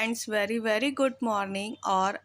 Friends, very very good morning. और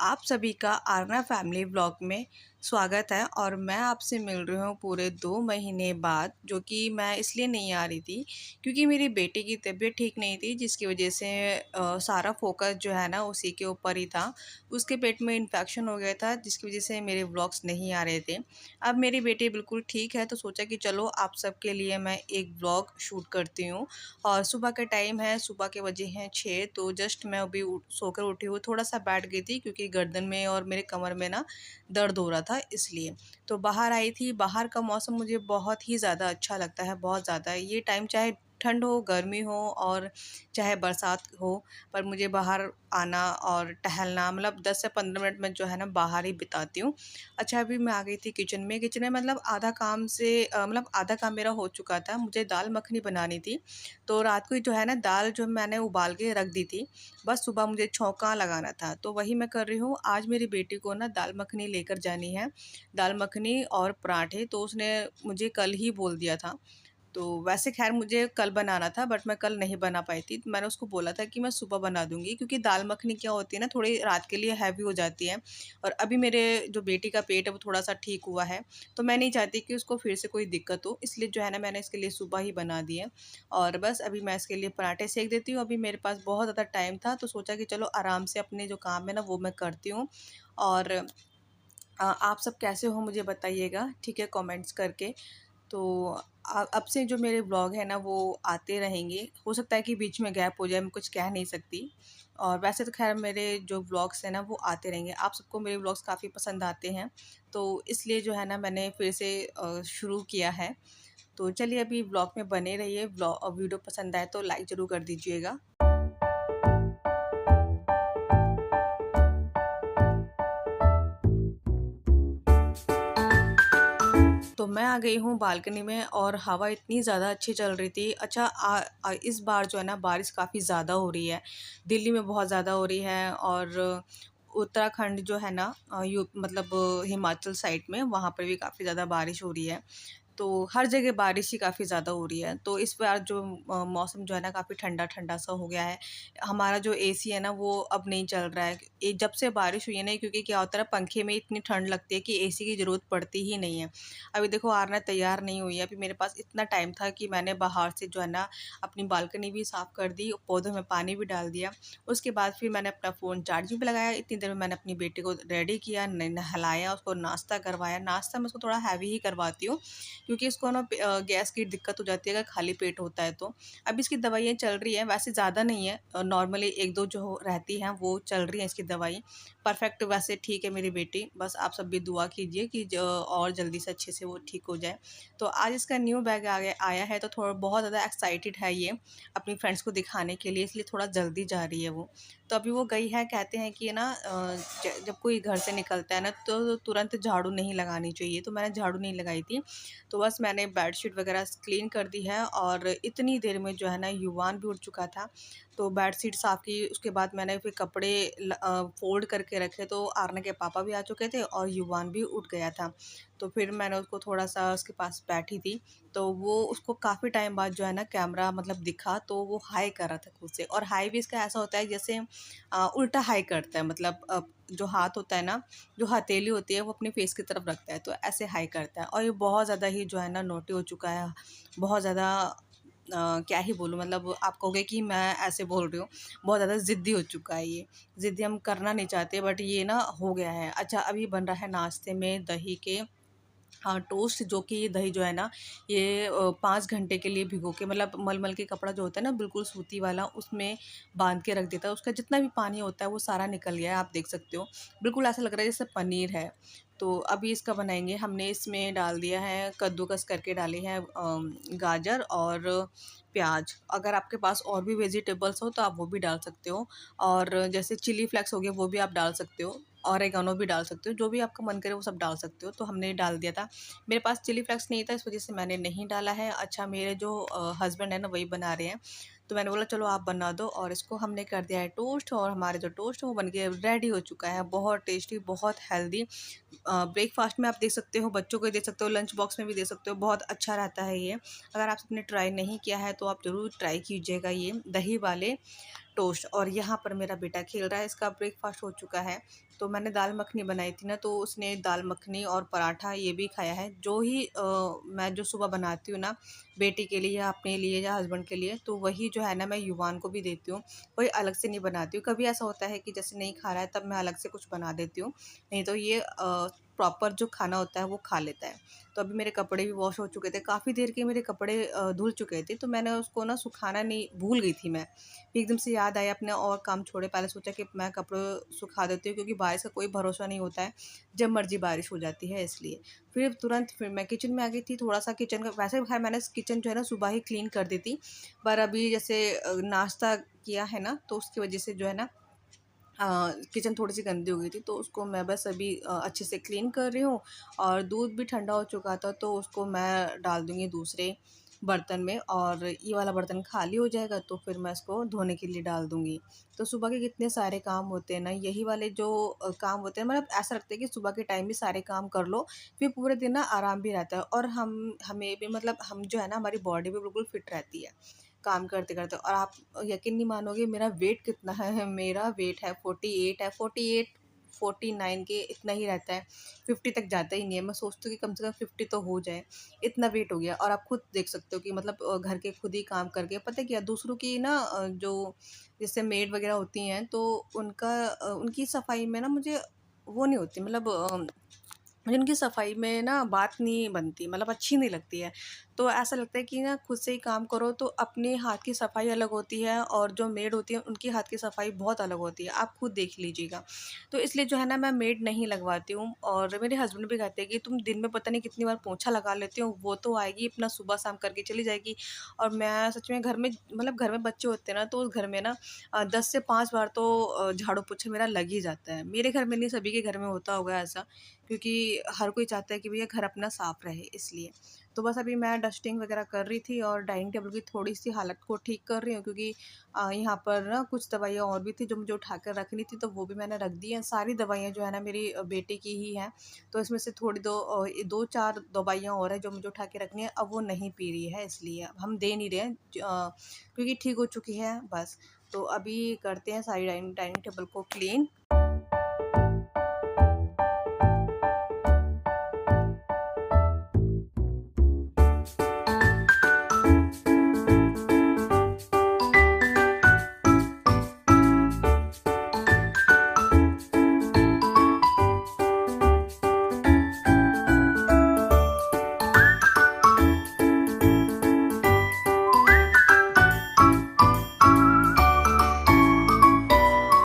आप सभी का आरना फैमिली ब्लॉग में स्वागत है। और मैं आपसे मिल रही हूँ पूरे 2 महीने बाद, जो कि मैं इसलिए नहीं आ रही थी क्योंकि मेरी बेटी की तबीयत ठीक नहीं थी, जिसकी वजह से सारा फोकस जो है ना उसी के ऊपर ही था। उसके पेट में इन्फेक्शन हो गया था, जिसकी वजह से मेरे ब्लॉग्स नहीं आ रहे थे। अब मेरी बेटी बिल्कुल ठीक है, तो सोचा कि चलो आप सबके लिए मैं एक ब्लॉग शूट करती हूँ। और सुबह का टाइम है, सुबह के बजे हैं 6। तो जस्ट मैं अभी सोकर उठी हूँ, थोड़ा सा बैठ गई थी क्योंकि गर्दन में और मेरे कमर में ना दर्द हो रहा था इसलिए। तो बाहर आई थी। बाहर का मौसम मुझे बहुत ही ज़्यादा अच्छा लगता है, बहुत ज़्यादा। ये टाइम चाहे ठंड हो, गर्मी हो और चाहे बरसात हो, पर मुझे बाहर आना और टहलना, मतलब 10 से 15 मिनट में जो है ना बाहर ही बिताती हूँ। अच्छा, अभी मैं आ गई थी किचन में। किचन में मतलब आधा काम से मतलब आधा काम मेरा हो चुका था। मुझे दाल मखनी बनानी थी। तो रात को ही जो है ना दाल जो मैंने उबाल के रख दी थी, बस सुबह मुझे छौंका लगाना था, तो वही मैं कर रही हूँ। आज मेरी बेटी को ना दाल मखनी लेकर जानी है, दाल मखनी और पराठे। तो उसने मुझे कल ही बोल दिया था। तो वैसे ख़ैर मुझे कल बनाना था, बट मैं कल नहीं बना पाई थी। तो मैंने उसको बोला था कि मैं सुबह बना दूँगी, क्योंकि दाल मखनी क्या होती है ना, थोड़ी रात के लिए हैवी हो जाती है। और अभी मेरे जो बेटी का पेट है वो थोड़ा-सा ठीक हुआ है, तो मैं नहीं चाहती कि उसको फिर से कोई दिक्कत हो, इसलिए जो है ना मैंने इसके लिए सुबह ही बना दी है। और बस अभी मैं इसके लिए पराठे सेंक देती हूँ। अभी मेरे पास बहुत ज़्यादा टाइम था, तो सोचा कि चलो आराम से अपने जो काम है ना वो मैं करती हूँ। और आप सब कैसे हो मुझे बताइएगा, ठीक है, कमेंट्स करके। तो अब से जो मेरे व्लॉग है ना वो आते रहेंगे। हो सकता है कि बीच में गैप हो जाए, मैं कुछ कह नहीं सकती। और वैसे तो खैर मेरे जो व्लॉग्स हैं ना वो आते रहेंगे। आप सबको मेरे व्लॉग्स काफ़ी पसंद आते हैं, तो इसलिए जो है ना मैंने फिर से शुरू किया है। तो चलिए अभी व्लॉग में बने रहिए। वीडियो पसंद आए तो लाइक ज़रूर कर दीजिएगा। तो मैं आ गई हूँ बालकनी में, और हवा इतनी ज़्यादा अच्छी चल रही थी। अच्छा, इस बार जो है ना बारिश काफ़ी ज़्यादा हो रही है। दिल्ली में बहुत ज़्यादा हो रही है, और उत्तराखंड जो है ना मतलब हिमाचल साइड में, वहाँ पर भी काफ़ी ज़्यादा बारिश हो रही है। तो हर जगह बारिश ही काफ़ी ज़्यादा हो रही है। तो इस बार जो मौसम जो है ना काफ़ी ठंडा-ठंडा सा हो गया है। हमारा जो एसी है ना वो अब नहीं चल रहा है। जब से बारिश हुई है ना, क्योंकि क्या होता है ना, पंखे में इतनी ठंड लगती है कि एसी की ज़रूरत पड़ती ही नहीं है। अभी देखो आरना तैयार नहीं हुई है। अभी मेरे पास इतना टाइम था कि मैंने बाहर से जो है ना अपनी बालकनी भी साफ़ कर दी, पौधों में पानी भी डाल दिया। उसके बाद फिर मैंने अपना फ़ोन चार्जिंग पे लगाया। इतनी देर में मैंने अपनी बेटी को रेडी किया, नहलाया, उसको नाश्ता करवाया। नाश्ता मैं उसको थोड़ा हैवी ही करवाती हूँ, क्योंकि इसको ना गैस की दिक्कत हो जाती है अगर खाली पेट होता है तो। अब इसकी दवाइयाँ चल रही हैं, वैसे ज़्यादा नहीं है, नॉर्मली 1-2 जो रहती हैं वो चल रही हैं इसकी दवाई। परफेक्ट वैसे ठीक है मेरी बेटी, बस आप सब भी दुआ कीजिए कि और जल्दी से अच्छे से वो ठीक हो जाए। तो आज इसका न्यू बैग आया है, तो थोड़ा बहुत ज़्यादा एक्साइटेड है ये अपनी फ्रेंड्स को दिखाने के लिए, इसलिए थोड़ा जल्दी जा रही है वो। तो अभी वो गई है। कहते हैं कि ना जब कोई घर से निकलता है ना तो तुरंत झाड़ू नहीं लगानी चाहिए, तो मैंने झाड़ू नहीं लगाई थी। तो बस मैंने बेडशीट वगैरह क्लीन कर दी है, और इतनी देर में जो है ना युवान भी उठ चुका था। तो बेडशीट साफ़ की, उसके बाद मैंने फिर कपड़े फ़ोल्ड करके रखे, तो आरना के पापा भी आ चुके थे और युवान भी उठ गया था। तो फिर मैंने उसको थोड़ा-सा उसके पास बैठी थी, तो वो उसको काफ़ी टाइम बाद जो है ना कैमरा मतलब दिखा, तो वो हाय कर रहा था खुद से। और हाय भी इसका ऐसा होता है जैसे उल्टा हाय करता है, मतलब जो हाथ होता है ना, जो हथेली होती है वो अपने फेस की तरफ रखता है, तो ऐसे हाई करता है। और ये बहुत ज़्यादा ही जो है ना नॉटी हो चुका है, बहुत ज़्यादा क्या ही बोलूँ, मतलब आप कहोगे कि मैं ऐसे बोल रही हूँ। बहुत ज़्यादा ज़िद्दी हो चुका है ये। ज़िद्दी हम करना नहीं चाहते, बट ये ना हो गया है। अच्छा, अभी बन रहा है नाश्ते में दही के हाँ, टोस्ट, जो कि ये दही जो है ना ये 5 घंटे के लिए भिगो के, मतलब मलमल के कपड़ा जो होता है ना बिल्कुल सूती वाला, उसमें बांध के रख देता है। उसका जितना भी पानी होता है वो सारा निकल गया है, आप देख सकते हो। बिल्कुल ऐसा लग रहा है जैसे पनीर है। तो अभी इसका बनाएंगे। हमने इसमें डाल दिया है, कद्दूकस करके डाले हैं गाजर और प्याज। अगर आपके पास और भी वेजिटेबल्स हो तो आप वो भी डाल सकते हो। और जैसे चिली फ्लेक्स हो गया वो भी आप डाल सकते हो, ऑरिगेनो भी डाल सकते हो, जो भी आपका मन करे वो सब डाल सकते हो। तो हमने डाल दिया था। मेरे पास चिली फ्लेक्स नहीं था, इस वजह से मैंने नहीं डाला है। अच्छा, मेरे जो हस्बैंड है ना वही बना रहे हैं, तो मैंने बोला चलो आप बना दो, और इसको हमने कर दिया है टोस्ट। और हमारे जो टोस्ट है वो बन के रेडी हो चुका है। बहुत टेस्टी, बहुत हेल्दी ब्रेकफास्ट में आप दे सकते हो, बच्चों को दे सकते हो, लंच बॉक्स में भी दे सकते हो। बहुत अच्छा रहता है ये। अगर आप सबने ट्राई नहीं किया है तो आप ज़रूर ट्राई कीजिएगा ये दही वाले टोस्ट। और यहाँ पर मेरा बेटा खेल रहा है, इसका ब्रेकफ़ास्ट हो चुका है। तो मैंने दाल मखनी बनाई थी ना, तो उसने दाल मखनी और पराठा ये भी खाया है। जो ही मैं जो सुबह बनाती हूँ ना बेटी के लिए या अपने लिए या हस्बैंड के लिए, तो वही जो है ना मैं युवान को भी देती हूँ। कोई अलग से नहीं बनाती हूँ। कभी ऐसा होता है कि जैसे नहीं खा रहा है तब मैं अलग से कुछ बना देती हूँ, नहीं तो ये प्रॉपर जो खाना होता है वो खा लेता है। तो अभी मेरे कपड़े भी वॉश हो चुके थे, काफ़ी देर के मेरे कपड़े धुल चुके थे, तो मैंने उसको ना सुखाना नहीं भूल गई थी मैं। फिर एकदम से याद आया, अपने और काम छोड़े, पहले सोचा कि मैं कपड़े सुखा देती हूँ क्योंकि बारिश का कोई भरोसा नहीं होता है, जब मर्ज़ी बारिश हो जाती है इसलिए। फिर मैं किचन में आ गई थी, थोड़ा-सा किचन का वैसे ख़ैर मैंने किचन जो है ना सुबह ही क्लीन कर दी थी, पर अभी जैसे नाश्ता किया है ना, तो उसकी वज़ह से जो है ना किचन थोड़ी-सी गंदी हो गई थी, तो उसको मैं बस अभी अच्छे से क्लीन कर रही हूँ। और दूध भी ठंडा हो चुका था, तो उसको मैं डाल दूँगी दूसरे बर्तन में, और ये वाला बर्तन खाली हो जाएगा तो फिर मैं इसको धोने के लिए डाल दूँगी। तो सुबह के कितने सारे काम होते हैं ना, यही वाले जो काम होते हैं, मतलब ऐसा लगता है कि सुबह के टाइम भी सारे काम कर लो, फिर पूरे दिन ना आराम भी रहता है, और हमें भी मतलब हम जो है ना हमारी बॉडी भी बिल्कुल फिट रहती है काम करते-करते। और आप यकीन नहीं मानोगे मेरा वेट कितना है, मेरा वेट है 48 है, 48 49 के इतना ही रहता है, 50 तक जाता ही नहीं है। मैं सोचती हूँ कि कम से कम 50 तो हो जाए, इतना वेट हो गया। और आप खुद देख सकते हो कि मतलब घर के खुद ही काम करके पता है क्या, दूसरों की ना जो जैसे मेड वगैरह होती हैं, तो उनकी सफाई में ना मुझे वो नहीं होती, मतलब मुझे उनकी सफाई में ना बात नहीं बनती, मतलब अच्छी नहीं लगती है। तो ऐसा लगता है कि ना खुद से ही काम करो, तो अपने हाथ की सफाई अलग होती है और जो मेड होती है उनकी हाथ की सफाई बहुत अलग होती है, आप खुद देख लीजिएगा। तो इसलिए जो है ना मैं मेड नहीं लगवाती हूँ। और मेरे हस्बैंड भी कहते हैं कि तुम दिन में पता नहीं कितनी बार पोंछा लगा लेती हो, वो तो आएगी अपना सुबह शाम करके चली जाएगी। और मैं सच में घर में, मतलब घर में बच्चे होते हैं ना, तो उस घर में ना 10 से 5 बार तो झाड़ू पोछा मेरा लग ही जाता है। मेरे घर में नहीं, सभी के घर में होता होगा ऐसा, क्योंकि हर कोई चाहता है कि भैया घर अपना साफ़ रहे इसलिए। तो बस अभी मैं डस्टिंग वगैरह कर रही थी और डाइनिंग टेबल की थोड़ी-सी हालत को ठीक कर रही हूँ, क्योंकि यहाँ पर ना कुछ दवाइयाँ और भी थी जो मुझे उठा कर रखनी थी, तो वो भी मैंने रख दी हैं। सारी दवाइयाँ जो है ना मेरी बेटे की ही हैं, तो इसमें से थोड़ी 2-4 दवाइयाँ और हैं जो मुझे उठा के रखनी है, अब वो नहीं पी रही है इसलिए। अब हम दे नहीं रहे हैं क्योंकि ठीक हो चुकी है बस। तो अभी करते हैं सारी डाइनिंग डाइनिंग टेबल को क्लीन।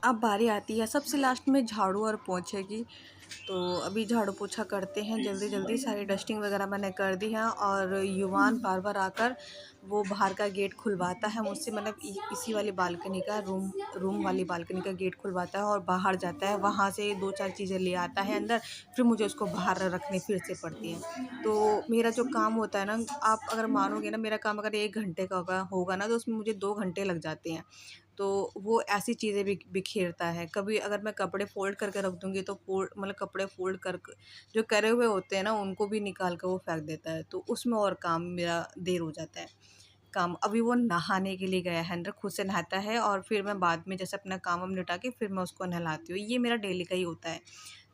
अब बारी आती है सबसे लास्ट में झाड़ू और पोंछे की। तो अभी झाड़ू पोछा करते हैं जल्दी-जल्दी, सारी डस्टिंग वगैरह मैंने कर दी है। और युवान बार-बार आकर वो बाहर का गेट खुलवाता है मुझसे, मतलब इसी वाली बालकनी का, रूम रूम वाली बालकनी का गेट खुलवाता है और बाहर जाता है, वहाँ से 2-4 चीज़ें ले आता है अंदर, फिर मुझे उसको बाहर रखनी फिर से पड़ती हैं। तो मेरा जो काम होता है ना, आप अगर मानोगे ना, मेरा काम अगर 1 घंटे का होगा ना, तो उसमें मुझे 2 घंटे लग जाते हैं। तो वो ऐसी चीज़ें बिखेरता है। कभी अगर मैं कपड़े फ़ोल्ड करके रख दूँगी, तो मतलब कपड़े फ़ोल्ड कर क जो करे हुए होते हैं ना उनको भी निकाल कर वो फेंक देता है। तो उसमें और काम मेरा देर हो जाता है। काम अभी वो नहाने के लिए गया है अंदर, खुद से नहाता है और फिर मैं बाद में जैसे अपना काम वाम निपटा के फिर मैं उसको नहलाती हूँ। ये मेरा डेली का ही होता है।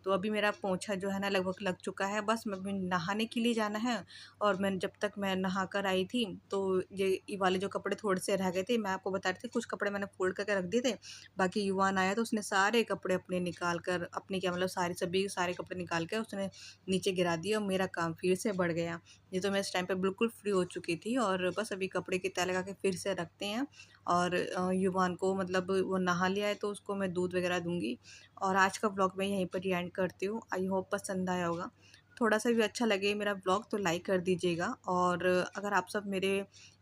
तो अभी मेरा पोंछा जो है ना लगभग लग चुका है, बस मैं अभी नहाने के लिए जाना है। और मैं जब तक मैं नहा कर आई थी, तो ये वाले जो कपड़े थोड़े से रह गए थे, मैं आपको बता रही थी, कुछ कपड़े मैंने फ़ोल्ड करके रख दिए थे। बाकी युवान आया तो उसने सारे कपड़े अपने निकाल कर, अपने क्या मतलब सभी सारे कपड़े निकाल के उसने नीचे गिरा दिए और मेरा काम फिर से बढ़ गया। नहीं तो मैं इस टाइम पे बिल्कुल फ्री हो चुकी थी, और बस अभी कपड़े की तह लगा के फिर से रखते हैं। और युवान को मतलब वो नहा लिया है तो उसको मैं दूध वगैरह दूँगी। और आज का व्लॉग मैं यहीं पर ही एंड करती हूँ। आई होप पसंद आया होगा। थोड़ा-सा भी अच्छा लगे मेरा व्लॉग तो लाइक कर दीजिएगा। और अगर आप सब मेरे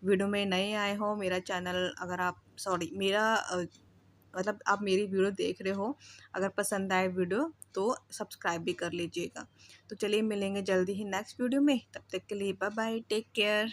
वीडियो में नए आए हो, मेरा चैनल अगर आप सॉरी मेरा मतलब आप मेरी वीडियो देख रहे हो, अगर पसंद आए वीडियो तो सब्सक्राइब भी कर लीजिएगा। तो चलिए मिलेंगे जल्दी ही नेक्स्ट वीडियो में, तब तक के लिए बाय बाय, टेक केयर।